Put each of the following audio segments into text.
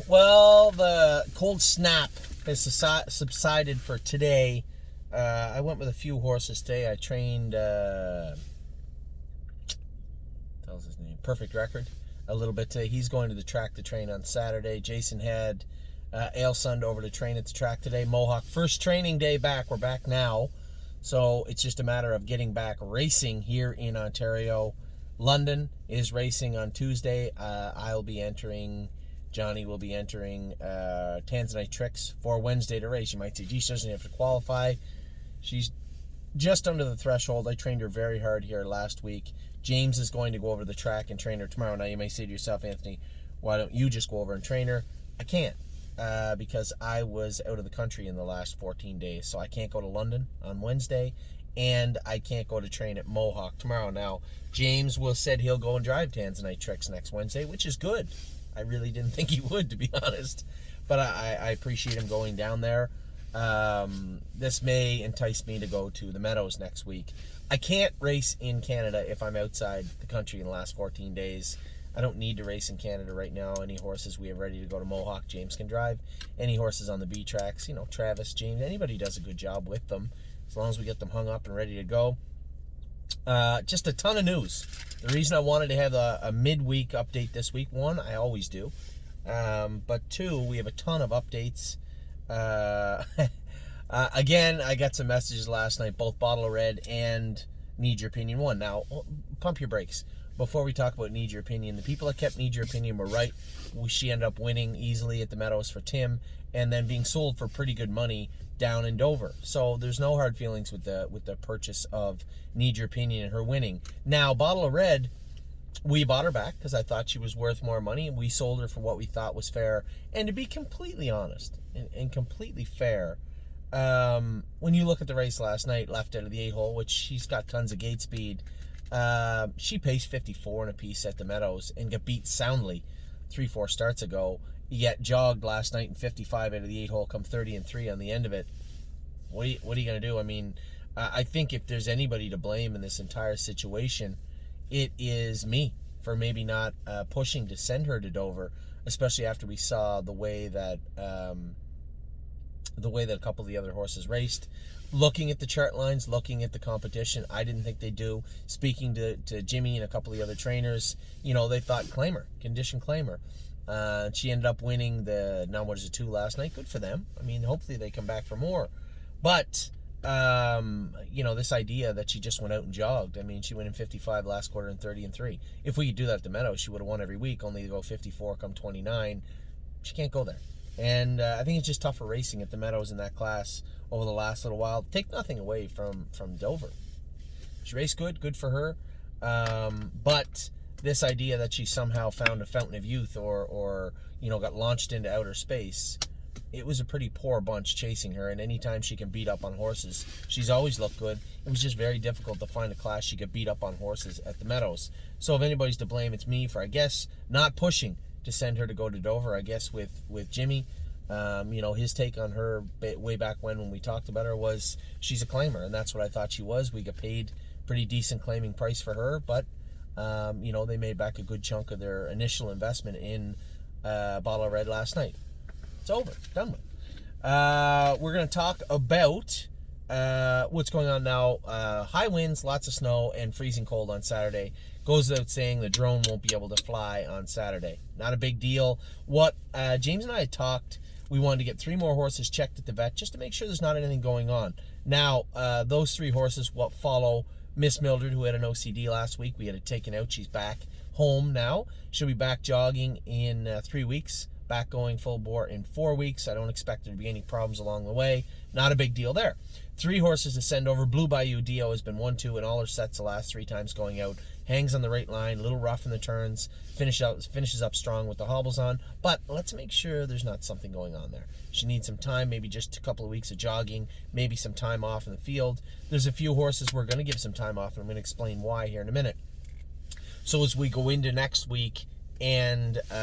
Well, the cold snap has subsided for today. I went with a few horses today. I trained, tells his name, Perfect Record, a little bit today. He's going to the track to train on Saturday. Jason had Ailsund over to train at the track today. Mohawk, first training day back. We're back now. So it's just a matter of getting back racing here in Ontario. London is racing on Tuesday. I'll be entering... Johnny will be entering Tanzanite Tricks for Wednesday to race. You might say, gee, she doesn't have to qualify. She's just under the threshold. I trained her very hard here last week. James is going to go over to the track and train her tomorrow. Now, you may say to yourself, Anthony, why don't you just go over and train her? I can't because I was out of the country in the last 14 days. So I can't go to London on Wednesday, and I can't go to train at Mohawk tomorrow. Now, James said he'll go and drive Tanzanite Tricks next Wednesday, which is good. I really didn't think he would, to be honest. But I appreciate him going down there. This may entice me to go to the Meadows next week. I can't race in Canada if I'm outside the country in the last 14 days. I don't need to race in Canada right now. Any horses we have ready to go to Mohawk, James can drive. Any horses on the B tracks, Travis, James, anybody does a good job with them. As long as we get them hung up and ready to go. Just a ton of news. The reason I wanted to have a midweek update this week, one, I always do, but two, we have a ton of updates. Again, I got some messages last night, both Bottle of Red and Need Your Opinion 1. Now, pump your brakes. Before we talk about Need Your Opinion, the people that kept Need Your Opinion were right. She ended up winning easily at the Meadows for Tim, and then being sold for pretty good money down in Dover. So there's no hard feelings with the purchase of Need Your Opinion and her winning. Now, Bottle of Red, we bought her back because I thought she was worth more money, and we sold her for what we thought was fair. And to be completely honest and completely fair, when you look at the race last night, left out of the 8-hole, which she's got tons of gate speed, she paced 54 in a piece at the Meadows and got beat soundly 3-4 starts ago, yet jogged last night in 55 out of the 8-hole, come 30-3 on the end of it. What are you going to do? I mean, I think if there's anybody to blame in this entire situation, it is me for maybe not pushing to send her to Dover, especially after we saw the way that a couple of the other horses raced. Looking at the chart lines, looking at the competition, I didn't think they do. Speaking to Jimmy and a couple of the other trainers, they thought condition claimer. She ended up winning the, now what is it, 2 last night. Good for them. I mean, hopefully they come back for more. But, this idea that she just went out and jogged. I mean, she went in 55 last quarter and 30-3. If we could do that at the Meadows, she would have won every week, only to go 54, come 29. She can't go there. And I think it's just tougher racing at the Meadows in that class over the last little while. Take nothing away from Dover. She raced good for her. But this idea that she somehow found a fountain of youth or got launched into outer space, it was a pretty poor bunch chasing her, and anytime she can beat up on horses, she's always looked good. It was just very difficult to find a class she could beat up on horses at the Meadows. So if anybody's to blame, it's me for, I guess, not pushing to send her to go to Dover. I guess with Jimmy, his take on her way back when we talked about her was she's a claimer, and that's what I thought she was. We got paid pretty decent claiming price for her, but they made back a good chunk of their initial investment in Bottle of Red last night. It's over. Done with. We're going to talk about what's going on now. High winds, lots of snow, and freezing cold on Saturday. Goes without saying the drone won't be able to fly on Saturday. Not a big deal. What James and I had talked, we wanted to get 3 more horses checked at the vet just to make sure there's not anything going on. Now, those 3 horses will follow Miss Mildred, who had an OCD last week. We had it taken out. She's back home now. She'll be back jogging in 3 weeks. Back going full bore in 4 weeks. I don't expect there to be any problems along the way. Not a big deal there. 3 horses to send over. Blue Bayou Dio has been 1-2 in all her sets the last 3 times going out. Hangs on the right line, a little rough in the turns, finishes up strong with the hobbles on. But let's make sure there's not something going on there. She needs some time, maybe just a couple of weeks of jogging, maybe some time off in the field. There's a few horses we're going to give some time off, and I'm going to explain why here in a minute. So as we go into next week and some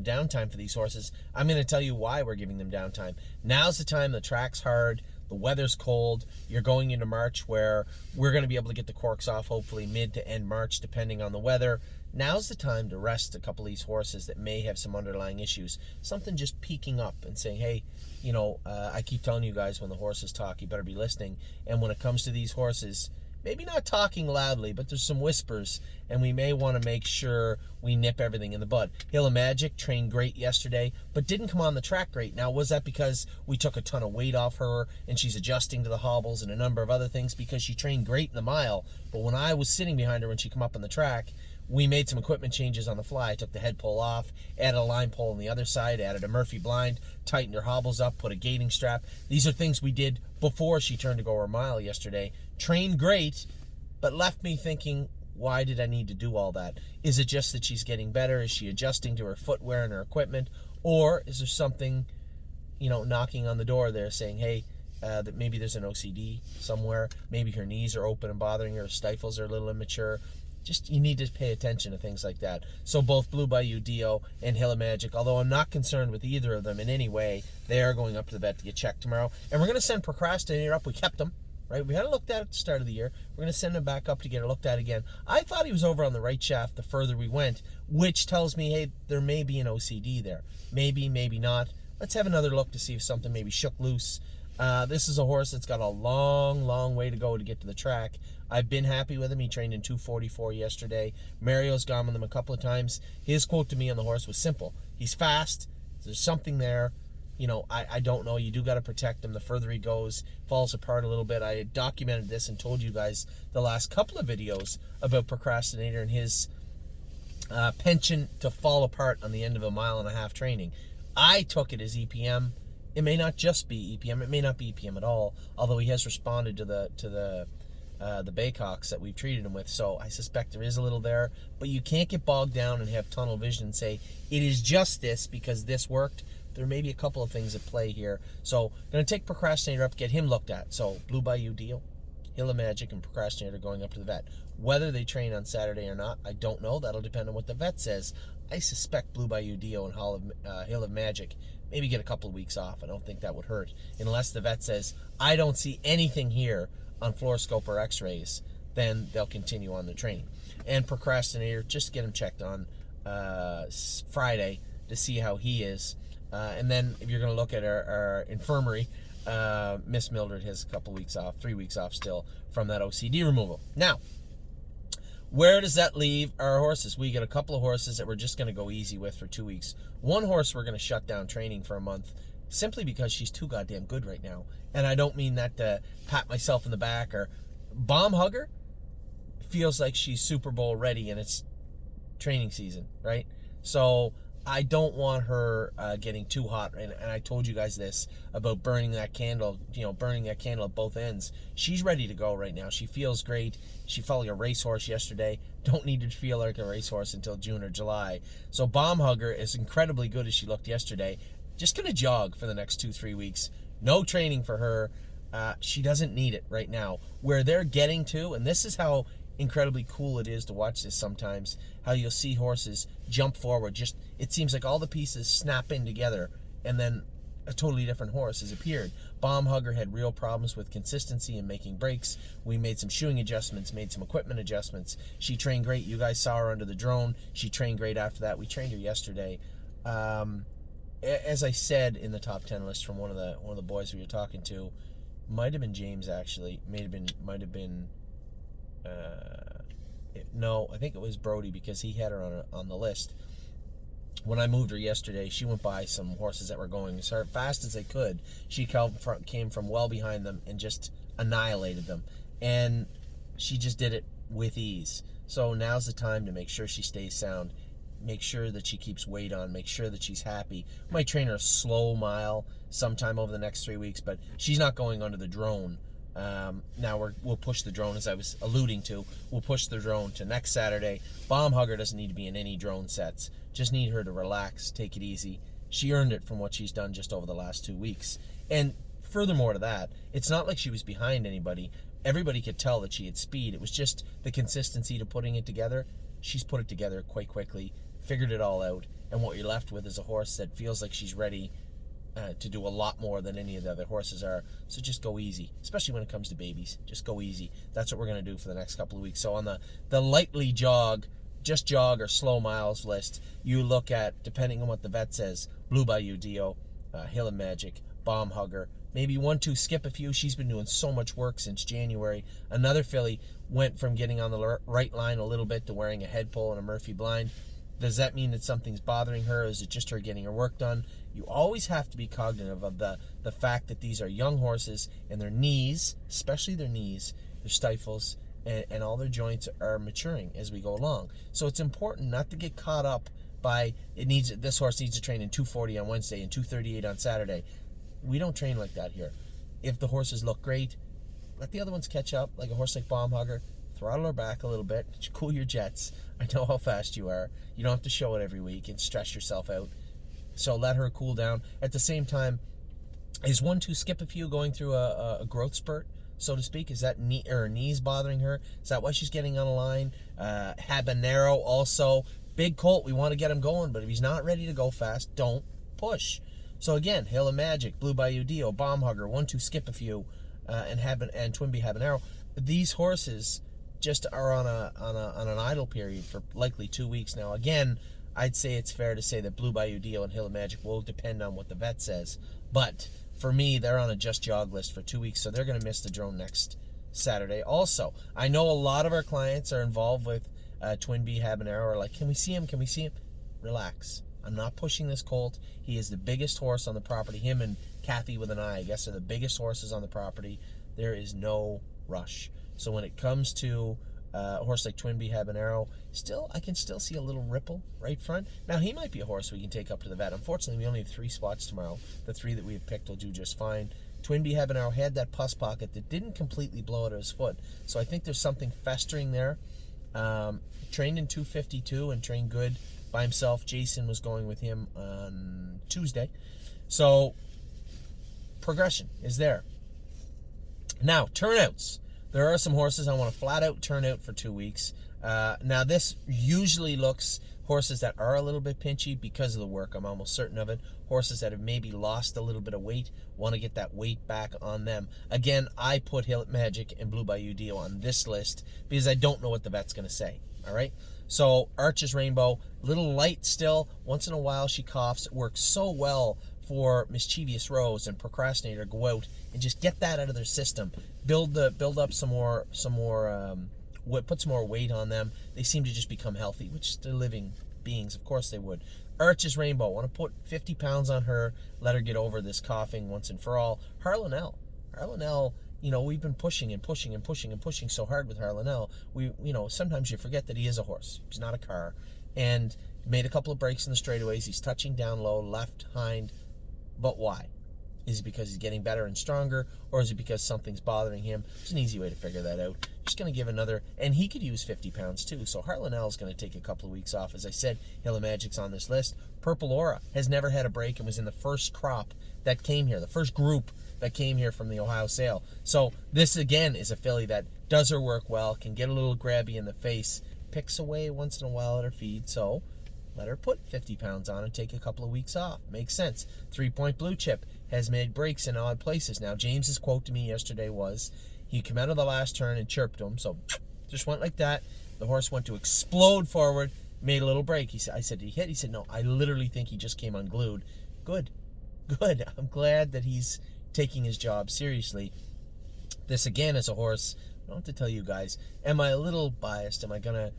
downtime for these horses, I'm going to tell you why we're giving them downtime. Now's the time. The track's hard. The weather's cold. You're going into March where we're going to be able to get the corks off hopefully mid to end March depending on the weather. Now's the time to rest a couple of these horses that may have some underlying issues. Something just peeking up and saying, hey, I keep telling you guys when the horses talk, you better be listening. And when it comes to these horses, maybe not talking loudly, but there's some whispers, and we may want to make sure we nip everything in the bud. Hill of Magic trained great yesterday, but didn't come on the track great. Now, was that because we took a ton of weight off her, and she's adjusting to the hobbles and a number of other things? Because she trained great in the mile, but when I was sitting behind her when she came up on the track, we made some equipment changes on the fly. I took the head pole off, added a line pole on the other side, added a Murphy blind, tightened her hobbles up, put a gating strap. These are things we did before she turned to go her mile yesterday. Trained great, but left me thinking, why did I need to do all that? Is it just that she's getting better? Is she adjusting to her footwear and her equipment? Or is there something, knocking on the door there saying, hey, that maybe there's an OCD somewhere. Maybe her knees are open and bothering her. Her stifles are a little immature. Just, you need to pay attention to things like that. So both Blue Bayou Dio and Hill of Magic, although I'm not concerned with either of them in any way, they are going up to the vet to get checked tomorrow. And we're going to send Procrastinator up. We kept him. Right, we had it looked at the start of the year. We're going to send him back up to get it looked at again. I thought he was over on the right shaft the further we went, which tells me, hey, there may be an OCD there. Maybe, maybe not. Let's have another look to see if something maybe shook loose. This is a horse that's got a long, long way to go to get to the track. I've been happy with him. He trained in 2:44 yesterday. Mario's gone with him a couple of times. His quote to me on the horse was simple. He's fast. There's something there. I don't know. You do got to protect him. The further he goes, falls apart a little bit. I documented this and told you guys the last couple of videos about Procrastinator and his penchant to fall apart on the end of a 1.5 mile training. I took it as EPM. It may not just be EPM. It may not be EPM at all, although he has responded to the Baycocks that we've treated him with. So I suspect there is a little there. But you can't get bogged down and have tunnel vision and say, it is just this because this worked. There may be a couple of things at play here. So going to take Procrastinator up, get him looked at. So Blue Bayou Deal, Hill of Magic, and Procrastinator going up to the vet. Whether they train on Saturday or not, I don't know. That'll depend on what the vet says. I suspect Blue Bayou Dio and Hill of Magic maybe get a couple of weeks off. I don't think that would hurt. Unless the vet says, I don't see anything here on fluoroscope or x-rays, then they'll continue on their training. And Procrastinator, just get him checked on Friday to see how he is. And then if you're going to look at our infirmary, Miss Mildred has a couple weeks off, 3 weeks off still from that OCD removal. Now, where does that leave our horses? We got a couple of horses that we're just going to go easy with for 2 weeks. One horse we're going to shut down training for a month simply because she's too goddamn good right now. And I don't mean that to pat myself in the back. Or Bomb Hugger feels like she's Super Bowl ready and it's training season, right? So I don't want her getting too hot, and I told you guys this about burning that candle at both ends. She's ready to go right now. She feels great. She felt like a racehorse yesterday. Don't need to feel like a racehorse until June or July. So Bomb Hugger, as incredibly good as she looked yesterday, just going to jog for the next 2-3 weeks. No training for her. She doesn't need it right now. Where they're getting to, and this is how incredibly cool it is to watch this sometimes, how you'll see horses jump forward. Just, it seems like all the pieces snap in together and then a totally different horse has appeared. Bomb Hugger had real problems with consistency and making breaks. We made some shoeing adjustments, made some equipment adjustments. She trained great. You guys saw her under the drone. She trained great after that. We trained her yesterday. As I said in the top 10 list from one of the boys we were talking to, might have been James actually, might have been no, I think it was Brody because he had her on the list. When I moved her yesterday, she went by some horses that were going as fast as they could. She came from well behind them and just annihilated them. And she just did it with ease. So now's the time to make sure she stays sound. Make sure that she keeps weight on. Make sure that she's happy. Might train her a slow mile sometime over the next 3 weeks, but she's not going under the drone. Now we'll push the drone, as I was alluding to. We'll push the drone to next Saturday. Bomb Hugger doesn't need to be in any drone sets. Just need her to relax, take it easy. She earned it from what she's done just over the last 2 weeks. And furthermore to that, it's not like she was behind anybody. Everybody could tell that she had speed. It was just the consistency to putting it together. She's put it together quite quickly, figured it all out, and what you're left with is a horse that feels like she's ready to do a lot more than any of the other horses are. So just go easy, especially when it comes to babies. Just go easy. That's what we're going to do for the next couple of weeks. So on the lightly jog, just jog or slow miles list, you look at, depending on what the vet says, Blue Bayou Dio, Hill of Magic, Bomb Hugger, maybe 1-2 skip a few. She's been doing so much work since January. Another filly went from getting on the right line a little bit to wearing a head pole and a Murphy blind. Does that mean that something's bothering her? Is it just her getting her work done? You always have to be cognitive of the fact that these are young horses, and their knees, especially their knees, their stifles, and all their joints are maturing as we go along. So it's important not to get caught up by this horse needs to train in 240 on Wednesday and 238 on Saturday. We don't train like that here. If the horses look great, let the other ones catch up. Like a horse like Bomb Hugger, throttle her back a little bit, cool your jets. I know how fast you are. You don't have to show it every week and stress yourself out. So let her cool down. At the same time, is 1-2 skip a few going through a growth spurt, so to speak? Is that her knees bothering her? Is that why she's getting on a line? Habanero also. Big colt, we want to get him going, but if he's not ready to go fast, don't push. So again, Hill of Magic, Blue Bayou Dio, Bomb Hugger, 1-2 skip a few, and Twinbee Habanero. These horses just are on an idle period for likely 2 weeks now. Again, I'd say it's fair to say that Blue Bayou Dio and Hill of Magic will depend on what the vet says. But for me, they're on a just jog list for 2 weeks, so they're going to miss the drone next Saturday. Also, I know a lot of our clients are involved with Twinbee Habanero, are like, can we see him? Can we see him? Relax. I'm not pushing this colt. He is the biggest horse on the property. Him and Kathy with an I guess, are the biggest horses on the property. There is no rush. So when it comes to a horse like Twinbee Habanero, I can still see a little ripple right front. Now, he might be a horse we can take up to the vet. Unfortunately, we only have 3 spots tomorrow. The 3 that we have picked will do just fine. Twinbee Habanero had that pus pocket that didn't completely blow out of his foot. So I think there's something festering there. Trained in 252 and trained good by himself. Jason was going with him on Tuesday. So progression is there. Now, turnouts. There are some horses I want to flat out turn out for 2 weeks. Now, this usually looks horses that are a little bit pinchy because of the work. I'm almost certain of it. Horses that have maybe lost a little bit of weight, want to get that weight back on them. Again, I put Hill Magic and Blue Bayou Dio on this list because I don't know what the vet's going to say. All right? So, Arches Rainbow, little light still. Once in a while, she coughs. It works so well for Mischievous Rose and Procrastinator. Go out and just get that out of their system. Build up some more put some more weight on them. They seem to just become healthy, which they're living beings. Of course they would. Arches Rainbow, want to put 50 pounds on her, let her get over this coughing once and for all. Harlan L, we've been pushing so hard with Harlan L. Sometimes you forget that he is a horse. He's not a car. And made a couple of breaks in the straightaways. He's touching down low, left hind. But why? Is it because he's getting better and stronger, or is it because something's bothering him? It's an easy way to figure that out. Just going to give another, and he could use 50 pounds too, so Harlan L is going to take a couple of weeks off. As I said, Hill of Magic's on this list. Purple Aura has never had a break and was in the first crop that came here, the first group that came here from the Ohio sale. So this, again, is a filly that does her work well, can get a little grabby in the face, picks away once in a while at her feed, so let her put 50 pounds on and take a couple of weeks off. Makes sense. 3-Point Blue Chip has made breaks in odd places. Now, James's quote to me yesterday was, he came out of the last turn and chirped him, so just went like that. The horse went to explode forward, made a little break. I said, did he hit? He said, no, I literally think he just came unglued. Good. I'm glad that he's taking his job seriously. This, again, is a horse, I don't have to tell you guys, am I a little biased? Am I going to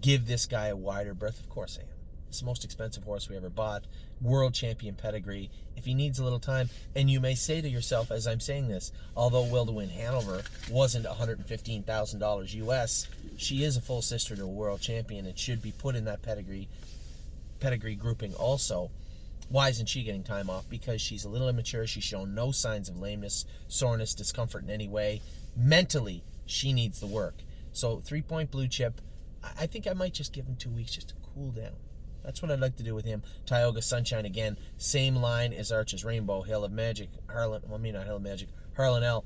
give this guy a wider berth? Of course I am. It's the most expensive horse we ever bought. World champion pedigree. If he needs a little time, and you may say to yourself as I'm saying this, although Will to Win Hanover wasn't $115,000 US, she is a full sister to a world champion and should be put in that pedigree grouping also. Why isn't she getting time off? Because she's a little immature. She's shown no signs of lameness, soreness, discomfort in any way. Mentally, she needs the work. So 3-Point Blue Chip, I think I might just give him 2 weeks just to cool down. That's what I'd like to do with him. Tioga Sunshine, again, same line as Arches Rainbow. Harlan L.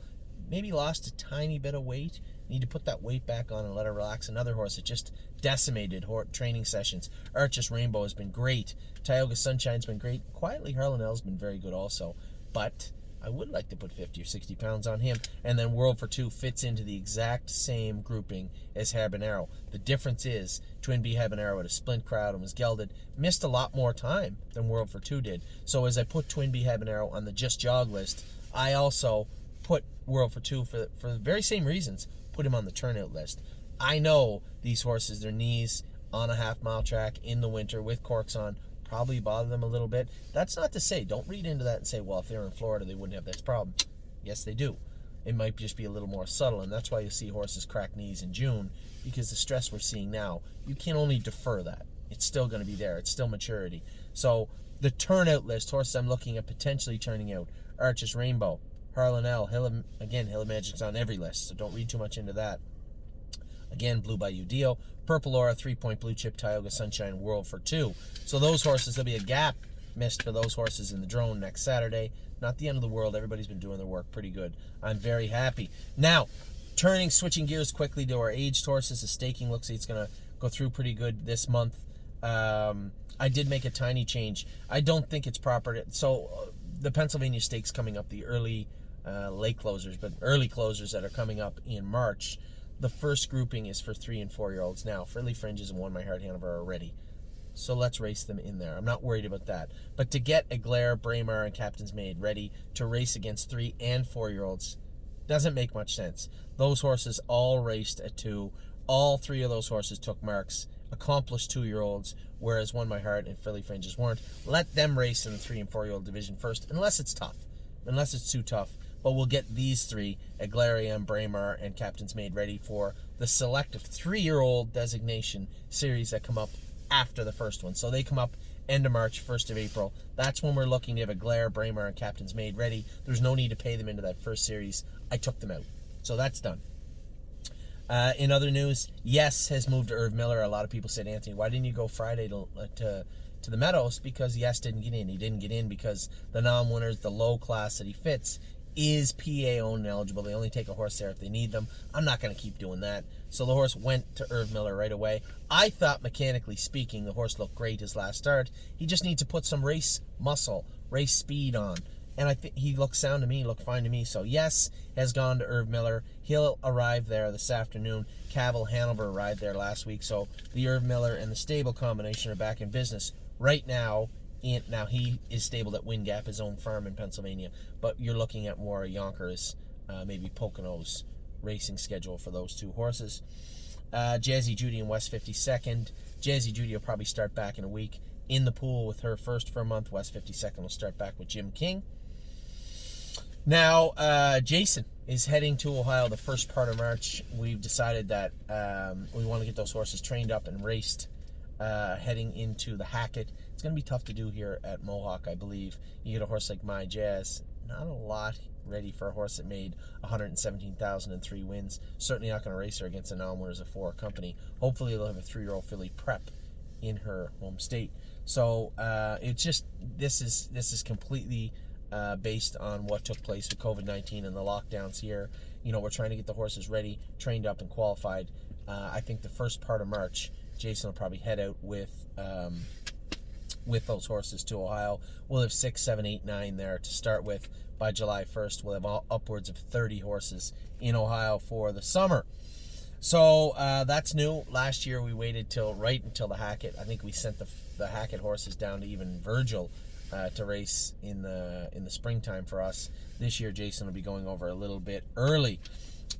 Maybe lost a tiny bit of weight, Need to put that weight back on and let her relax. Another horse that just decimated training sessions. Arches Rainbow has been great. Tioga Sunshine's been great. Quietly, Harlanel's been very good also. But I would like to put 50 or 60 pounds on him. And then World for Two fits into the exact same grouping as Habanero. The difference is Twin B Habanero had a splint crowd and was gelded. Missed a lot more time than World for Two did. So as I put Twin B Habanero on the Just Jog list, I also put World for Two for the very same reasons. Put him on the Turnout list. I know these horses, their knees on a half-mile track in the winter with corks on, probably bother them a little bit. That's not to say, don't read into that and say, well, if they're in Florida, they wouldn't have this problem. Yes, they do. It might just be a little more subtle, and that's why you see horses crack knees in June, because the stress we're seeing now, you can only defer that. It's still going to be there. It's still maturity. So the Turnout list, horses I'm looking at potentially turning out: Arches Rainbow, Harlanel, Hill of Magic's on every list, so don't read too much into that. Again, Blue Bayou Dio, Purple Aura, 3-Point Blue Chip, Tioga Sunshine, World for Two. So those horses, there'll be a gap missed for those horses in the drone next Saturday. Not the end of the world. Everybody's been doing their work pretty good. I'm very happy. Now, switching gears quickly to our aged horses. The staking looks like it's going to go through pretty good this month. I did make a tiny change. I don't think it's proper. The Pennsylvania stakes coming up, the early late closers, but early closers that are coming up in March. The first grouping is for 3- and 4-year-olds. Now, Frilly Fringes and One My Heart Hanover are ready, so let's race them in there. I'm not worried about that. But to get Aglaire, Braemar, and Captain's Maid ready to race against 3- and 4-year-olds doesn't make much sense. Those horses all raced at 2. All 3 of those horses took marks, accomplished 2-year-olds, whereas One My Heart and Frilly Fringes weren't. Let them race in the 3- and 4-year-old division first, unless it's tough, unless it's too tough. But we'll get these 3, Aglaire, Braemar, and Captain's Maid, ready for the selective 3-year-old designation series that come up after the first one. So they come up end of March, 1st of April. That's when we're looking to have Aglaire, Braemar, and Captain's Maid ready. There's no need to pay them into that first series. I took them out. So that's done. In other news, Yes has moved to Irv Miller. A lot of people said, Anthony, why didn't you go Friday to the Meadows? Because Yes didn't get in. He didn't get in because the non-winners, the low class that he fits, is PA owned and eligible. They only take a horse there if they need them. I'm not going to keep doing that. So the horse went to Irv Miller right away. I thought, mechanically speaking, the horse looked great his last start. He just needs to put some race muscle, race speed on. And I think he looked sound to me, looked fine to me. So Yes has gone to Irv Miller. He'll arrive there this afternoon. Cavill Hanover arrived there last week. So the Irv Miller and the stable combination are back in business right now. Now he is stabled at Wind Gap, his own farm in Pennsylvania, but you're looking at more Yonkers, maybe Poconos racing schedule for those 2 horses. Jazzy Judy and West 52nd. Jazzy Judy will probably start back in a week in the pool with her first for a month. West 52nd will start back with Jim King. Now, Jason is heading to Ohio the first part of March. We've decided that we want to get those horses trained up and raced heading into the Hackett. It's going to be tough to do here at Mohawk, I believe. You get a horse like My Jazz, not a lot ready for a horse that made $117,000 and 3 wins. Certainly not going to race her against the non-winners of 4 company. Hopefully they'll have a 3-year-old filly prep in her home state. So it's just this is completely based on what took place with COVID-19 and the lockdowns here. You know, we're trying to get the horses ready, trained up, and qualified. I think the first part of March, Jason will probably head out with those horses to Ohio. We'll have 6, 7, 8, 9 there to start with. By July 1st, we'll have upwards of 30 horses in Ohio for the summer. So that's new. Last year we waited right until the Hackett. I think we sent the Hackett horses down to even Virgil to race in the springtime for us. This year Jason will be going over a little bit early.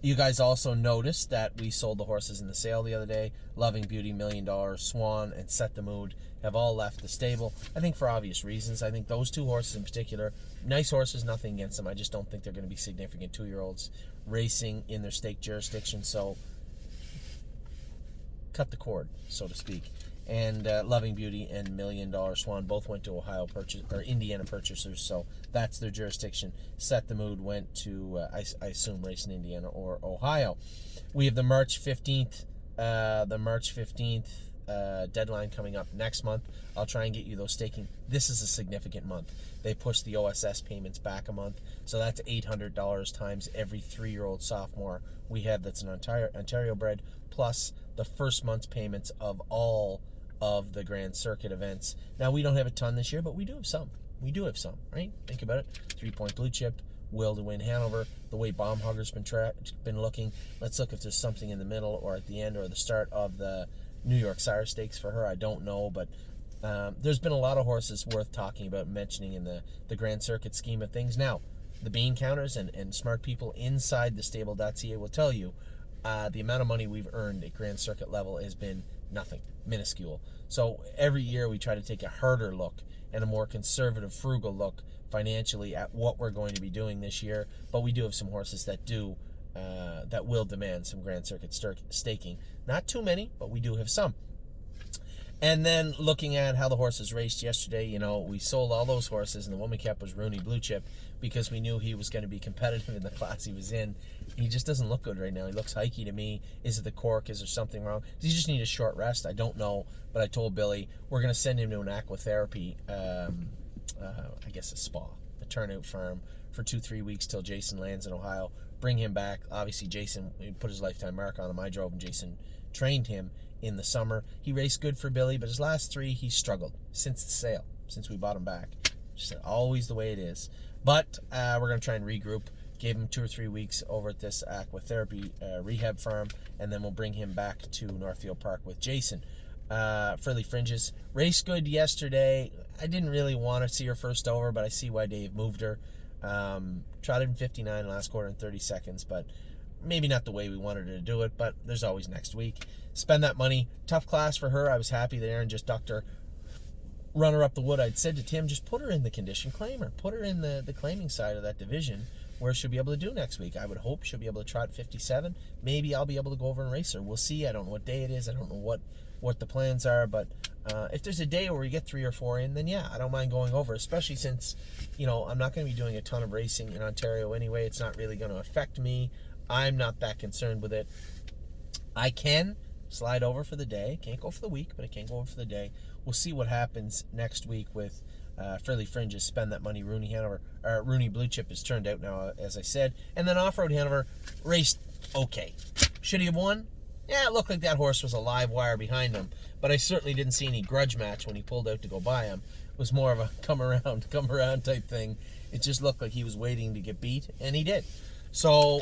You guys also noticed that we sold the horses in the sale the other day. Loving Beauty, $1 Million, Swan, and Set the Mood have all left the stable. I think for obvious reasons. I think those 2 horses in particular, nice horses, nothing against them. I just don't think they're going to be significant 2-year-olds racing in their stake jurisdiction. So cut the cord, so to speak. And Loving Beauty and $1 Million Swan both went to Indiana purchasers, so that's their jurisdiction. Set the Mood went to, I assume, race in Indiana or Ohio. We have the March 15th deadline coming up next month. I'll try and get you those staking. This is a significant month. They pushed the OSS payments back a month, so that's $800 times every 3-year-old sophomore we have that's an Ontario bred, plus the first month's payments of all of the Grand Circuit events. Now, we don't have a ton this year, but we do have some. Right? Think about it. 3-point blue chip, will to win Hanover, the way Bomb Hugger's been looking. Let's look if there's something in the middle or at the end or the start of the New York Sire Stakes for her. I don't know, but there's been a lot of horses worth talking about, mentioning in the Grand Circuit scheme of things. Now, the bean counters and smart people inside the stable.ca will tell you the amount of money we've earned at Grand Circuit level has been nothing, minuscule. So every year we try to take a harder look and a more conservative, frugal look financially at what we're going to be doing this year. But we do have some horses that will demand some Grand Circuit staking. Not too many, but we do have some. And then looking at how the horses raced yesterday, we sold all those horses, and the one we kept was Rooney Blue Chip because we knew he was going to be competitive in the class he was in. He just doesn't look good right now. He looks hikey to me. Is it the cork? Is there something wrong? Does he just need a short rest? I don't know, but I told Billy we're going to send him to an aquatherapy, I guess a spa, a Turnout farm for 2-3 weeks till Jason lands in Ohio. Bring him back. Obviously, Jason put his lifetime mark on him. I drove him. Jason trained him in the summer. He raced good for Billy, but his last 3, he struggled since the sale, since we bought him back. Just always the way it is. But we're going to try and regroup. Gave him 2 or 3 weeks over at this aquatherapy rehab farm, and then we'll bring him back to Northfield Park with Jason. Frilly Fringes raced good yesterday. I didn't really want to see her first over, but I see why Dave moved her. Trotted in 59 last quarter in 30 seconds, but maybe not the way we wanted her to do it, but there's always next week. Spend that money. Tough class for her. I was happy that Aaron just ducked her runner up the wood. I'd said to Tim, just put her in the condition claimer. Put her in the claiming side of that division where she'll be able to do next week. I would hope she'll be able to trot 57. Maybe I'll be able to go over and race her. We'll see. I don't know what day it is. I don't know what the plans are, but if there's a day where we get 3 or 4 in, then yeah, I don't mind going over, especially since, I'm not going to be doing a ton of racing in Ontario anyway. It's not really going to affect me. I'm not that concerned with it. I can slide over for the day. Can't go for the week, but I can go over for the day. We'll see what happens next week with Frilly Fringes. Spend that money. Rooney Blue Chip has turned out now, as I said. And then Off-Road Hanover raced okay. Should he have won? Yeah, it looked like that horse was a live wire behind him, but I certainly didn't see any grudge match when he pulled out to go by him. It was more of a come around type thing. It just looked like he was waiting to get beat, and he did. So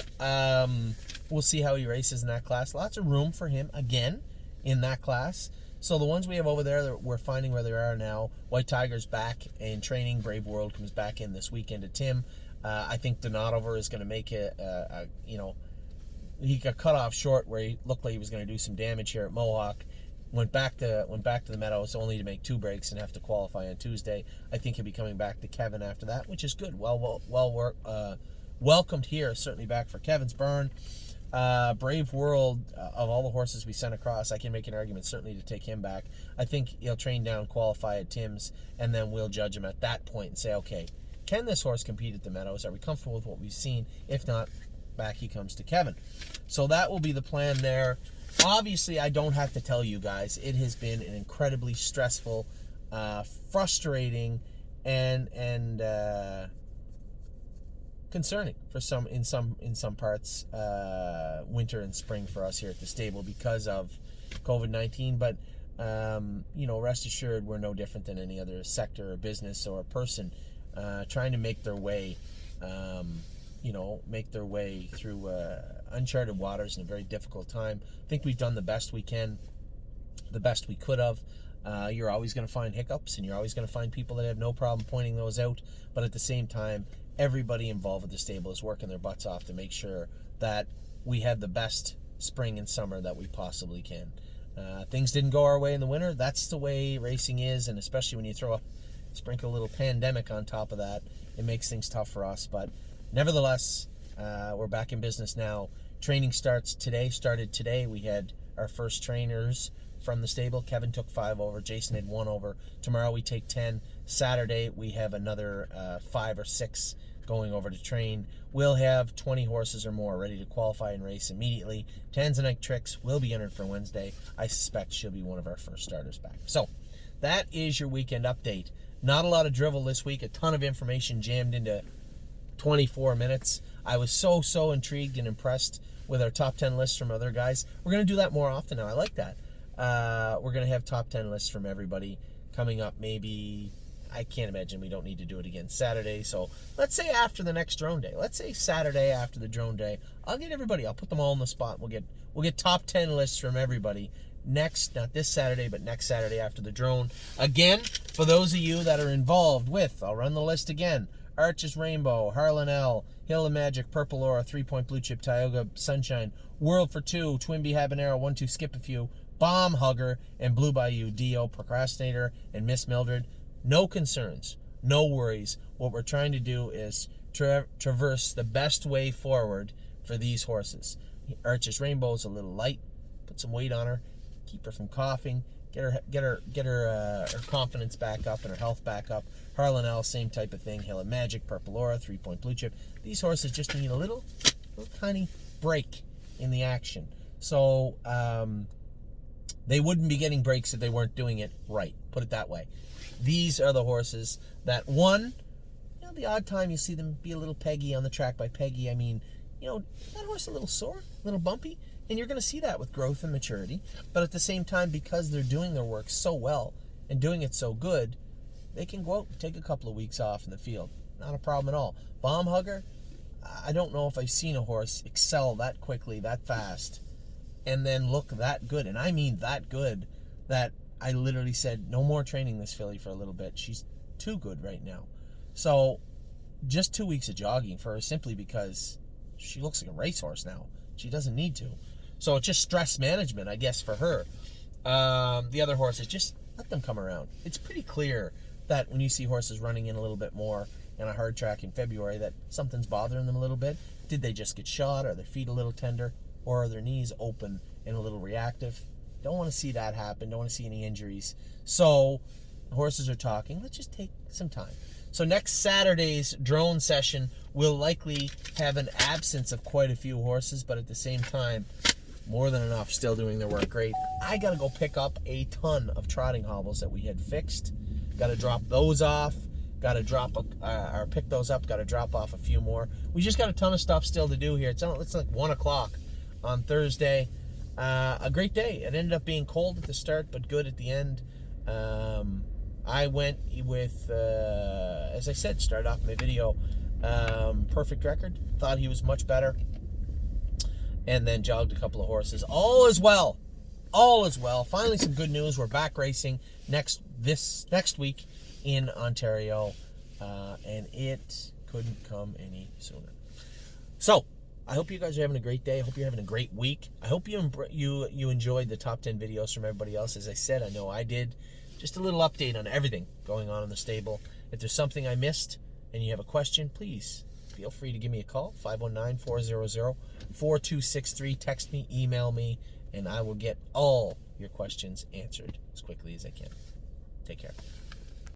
we'll see how he races in that class. Lots of room for him again in that class. So the ones we have over there, we're finding where they are now. White Tiger's back in training. Brave World comes back in this weekend to Tim. I think Donadover is going to make he got cut off short where he looked like he was going to do some damage here at Mohawk. Went back to the Meadows only to make 2 breaks and have to qualify on Tuesday. I think he'll be coming back to Kevin after that, which is good. Welcomed here, certainly back for Kevin's burn. Brave World, of all the horses we sent across, I can make an argument certainly to take him back. I think he'll train down, qualify at Tim's, and then we'll judge him at that point and say, okay, can this horse compete at the Meadows? Are we comfortable with what we've seen? If not, back he comes to Kevin. So that will be the plan there. Obviously, I don't have to tell you guys, it has been an incredibly stressful, frustrating, and concerning for in some parts, winter and spring for us here at the stable because of COVID-19. But rest assured, we're no different than any other sector or business or person trying to make their way through uncharted waters in a very difficult time. I think we've done the best we can, the best we could have. You're always going to find hiccups, and you're always going to find people that have no problem pointing those out. But at the same time, everybody involved with the stable is working their butts off to make sure that we have the best spring and summer that we possibly can. Things didn't go our way in the winter. That's the way racing is, and especially when you sprinkle a little pandemic on top of that, it makes things tough for us. But nevertheless, we're back in business now. Training started today. We had our first trainers from the stable. Kevin took 5 over. Jason had 1 over. Tomorrow we take 10. Saturday we have another 5 or 6 going over to train. We'll have 20 horses or more ready to qualify and race immediately. Tanzanite Tricks will be entered for Wednesday. I suspect she'll be one of our first starters back. So that is your weekend update. Not a lot of drivel this week. A ton of information jammed into 24 minutes. I was so intrigued and impressed with our top 10 lists from other guys. We're going to do that more often now. I like that. We're going to have top 10 lists from everybody coming up. Maybe, I can't imagine we don't need to do it again Saturday. So let's say after the next drone day. Let's say Saturday after the drone day. I'll get everybody. I'll put them all on the spot. We'll get top 10 lists from everybody next, not this Saturday, but next Saturday after the drone. Again, for those of you that are involved with, I'll run the list again. Arches Rainbow, Harlan L, Hill of Magic, Purple Aura, 3-Point Blue Chip, Tioga Sunshine, World for 2, Twinbee Habanero, 1-2 Skip a Few, Bomb Hugger, and Blue Bayou, Dio, Procrastinator, and Miss Mildred. No concerns, no worries. What we're trying to do is traverse the best way forward for these horses. Arches Rainbow is a little light. Put some weight on her, keep her from coughing, get her confidence back up and her health back up. Harlan L, same type of thing. Hill of Magic, Purple Aura, 3-Point Blue Chip. These horses just need a little tiny break in the action. So they wouldn't be getting breaks if they weren't doing it right. Put it that way. These are the horses that, one, the odd time you see them be a little peggy on the track. By peggy, I mean, that horse a little sore, a little bumpy, and you're going to see that with growth and maturity. But at the same time, because they're doing their work so well and doing it so good, they can go out and take a couple of weeks off in the field. Not a problem at all. Bomb Hugger, I don't know if I've seen a horse excel that quickly, that fast, and then look that good. And I mean that good, that I literally said, no more training this filly for a little bit. She's too good right now. So just 2 weeks of jogging for her, simply because she looks like a racehorse now. She doesn't need to. So it's just stress management, I guess, for her. The other horses, just let them come around. It's pretty clear that when you see horses running in a little bit more in a hard track in February, that something's bothering them a little bit. Did they just get shot? Are their feet a little tender? Or are their knees open and a little reactive? Don't want to see that happen. Don't want to see any injuries. So the horses are talking. Let's just take some time. So next Saturday's drone session will likely have an absence of quite a few horses, but at the same time, more than enough still doing their work great. I got to go pick up a ton of trotting hobbles that we had fixed. Got to drop those off. Got to or pick those up. Got to drop off a few more. We just got a ton of stuff still to do here. It's like 1 o'clock on Thursday. A great day. It ended up being cold at the start, but good at the end. I went with, as I said, started off my video, Perfect Record. Thought he was much better. And then jogged a couple of horses. All is well. All is well. Finally, some good news. We're back racing next week in Ontario, and it couldn't come any sooner. So, I hope you guys are having a great day. I hope you're having a great week. I hope you enjoyed the top 10 videos from everybody else. As I said, I know I did. Just a little update on everything going on in the stable. If there's something I missed and you have a question, please feel free to give me a call, 519-400-4263. Text me, email me, and I will get all your questions answered as quickly as I can. Take care.